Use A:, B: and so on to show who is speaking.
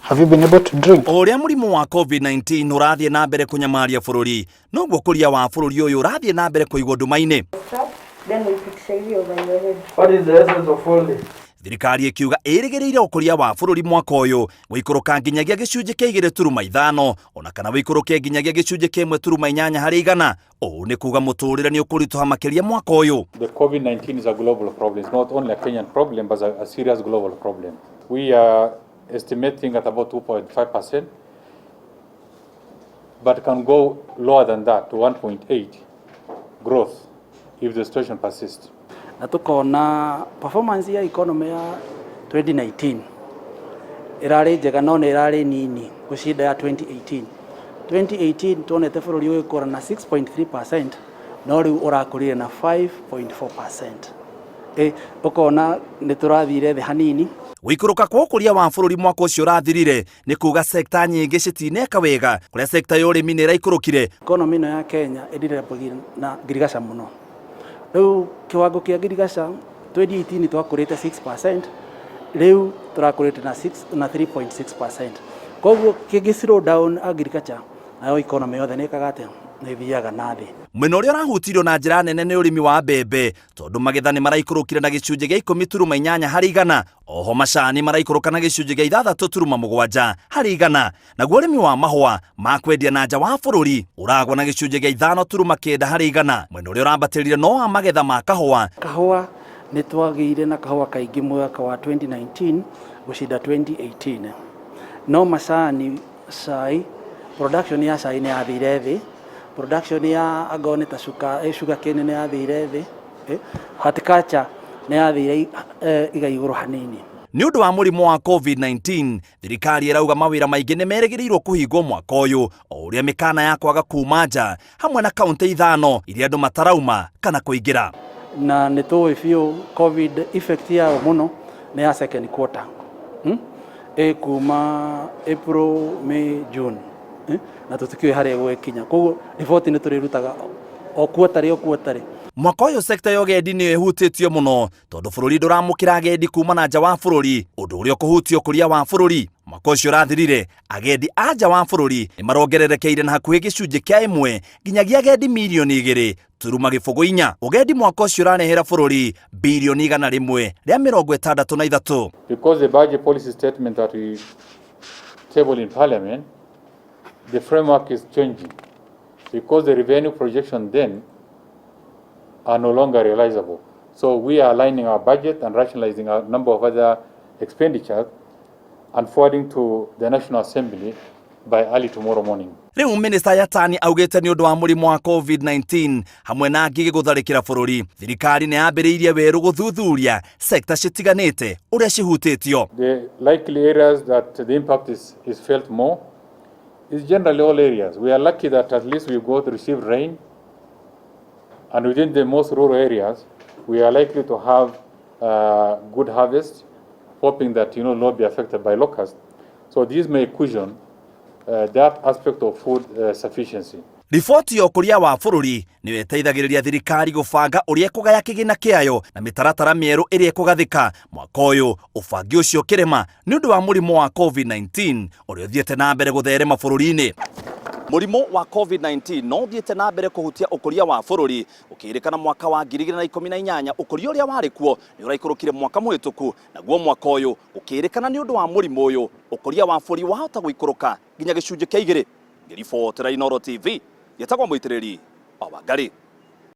A: Have you been able to drink?
B: Oria murimu wa COVID-19 urathie na mbere kunyamaria bururi. Noguo kuria wa bururi uyu urathie na mbere kuigwo ndumaini.
C: Then we put savvy over your head.
D: What is the essence of all this?
B: Thirikari ikiuga irigireire ukuria wa bururi mwaka uyu guikuruka nginyagia gicunje kia 2.5 ona kana guikuruke nginyagia gicunje kia 1.8 harĩ igana. Ũũ nĩ kuga muturire ni ukurituha makiria mwaka uyu.
E: The COVID-19 is a global problem. It's not only a Kenyan problem, but a serious global problem. We are estimating at about 2.5%, but can go lower than that to 1.8 growth if the situation persists.
D: Na tukona performance ya economy ya 2019 irari njega no ne irari nini gucinda ya 2018 tuonete bururi uyu kora na 6.3% no riu urakurire na 5.4%. Ukona ni turathire the hanini.
B: Guikuruka kwa ukuria wa bururi mwaka ucio urathirire ni kuga sekta nyingi citineka wega kuria sekta ya urimi ni iraikũrũkire.
D: Economy ya Kenya idire na girigasha muno. Riu kiwango kia girigasha 2018 twakurite 6%, riu turakurite na 3.6%. Koguo kigi slow down agriculture nayo economy yothe nekagate ni thiaga nathi.
B: Mwena uria urahutirio na njira nene ni urimi wa mbembe tondu magetha ni maraikũrũkire na gicunje gia 10.8 harĩ igana. Oho macani maraikũrũka na gicunje gia 6.7 harĩ igana. Naguo urimi wa mahũa ma kwendia na nja wa bururi uragwa na gicunje gia 5.9 harĩ igana. Mwena uria urambatĩrire no wa magetha ma kahũa
D: ni twagĩire na kahũa kaingĩ mwaka wa 2019 gucinda 2018. No macani sai production ya sai ni yathire thi. Production ya agone ta sugar cane ni yathire thi. Horticulture ni yathire igaigũrũ hanini.
B: Ni undu wa murimu wa COVID-19 thirikari irauga mawira maingi ni merĩgĩrĩirwo kũhingwo mwaka uyu o uria mikana ya kwaga kuma nja hamwe na kaunti 5 iria andu matarauma kana kuingira.
D: Na nĩ tũĩ biũ COVID effect yao muno ni ya second quarter. Kuma April, May, June. Na tũtikiwe harĩa gũkinya. Koguo riboti nĩ tũrĩrutaga o quarter.
B: Mwaka uyu sekta ya ũgendi nĩ ĩhutĩtio muno tondu bururi nduramũkĩra agendi kuma na nja wa bururi undu uria ũkũhutia ũkũria wa bururi. Mwaka ucio ũrathirire agendi a nja wa bururi nĩ marongererekeire na hakuhĩ gĩcunjĩ kĩa 1 nginyagia agendi milioni 2.4. Ugendi mwaka ucio ũranehera bururi bilioni 100 rĩa 63.
E: Because the budget policy statement that we table in Parliament, the framework is changing because the revenue projection then are no longer realizable. So we are aligning our budget and rationalizing a number of other expenditures and forwarding to the National Assembly by early tomorrow morning.
B: Riu Minister Yatani augite ni undu wa murimu wa COVID-19 hamwe na ngigi gutharikira bururi thirikari ni yambiriirie weru guthuthuria sekta citiganite uria cihutitio.
E: The likely areas that the impact is felt more is generally all areas. We are lucky that at least we go to receive rain, and within the most rural areas we are likely to have good harvest, hoping that not be affected by locusts. So these may cushion that aspect of food sufficiency.
B: Riboti ya ũkũria wa bururi nĩ weteithagĩrĩria thirikari gũbanga ũrĩa kũgaya kĩgĩna kĩayo na mĩtaratara mĩerũ ĩrĩa kũgathĩka mwaka ũyũ. Ũbangi ũcio kĩrema nĩ ũndũ wa mũrimũ wa COVID-19 ũrĩa ũthiĩte na mbere gũtherema bũrũri-inĩ. Mũrimũ wa COVID-19 no ũthiĩte na mbere kũhutia ũkũria wa bururi ũkĩrĩkana mwaka wa 2018 ũkũria ũrĩa warĩ kuo nĩ ũraikũrũkire mwaka mũhĩtũku, naguo mwaka ũyũ ũkĩrĩkana nĩ ũndũ wa mũrimũ ũyũ ũkũria wa bururi wahota gũikũrũka nginya gĩcunjĩ kĩa 2. Ngĩribotera Inooro TV, yetagwo Muturire wa Wangari.